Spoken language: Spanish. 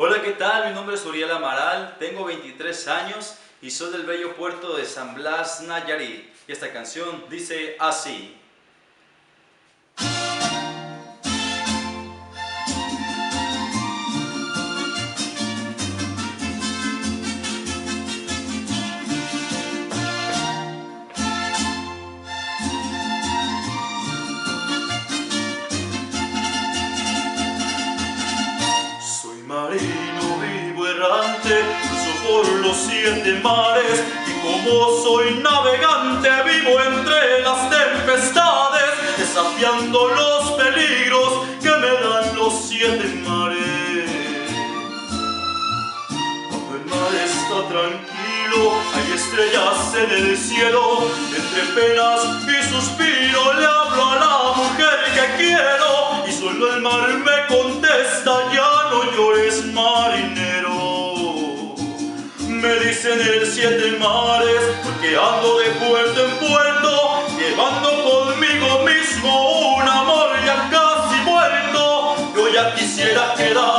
Hola, ¿qué tal? Mi nombre es Uriel Amaral, tengo 23 años y soy del bello puerto de San Blas, Nayarit. Y esta canción dice así. Soy marino vivo errante, cruzo por los 7 mares, y como soy navegante vivo entre las tempestades, desafiando los peligros que me dan los 7 mares. Cuando el mar está tranquilo, hay estrellas en el cielo, entre penas y suspiro le hablo a la mujer que quiero, y solo el mar me contesta: ya no llores, marinero. Me dicen el 7 mares porque ando de puerto en puerto, llevando conmigo mismo un amor ya casi muerto. Yo ya quisiera quedar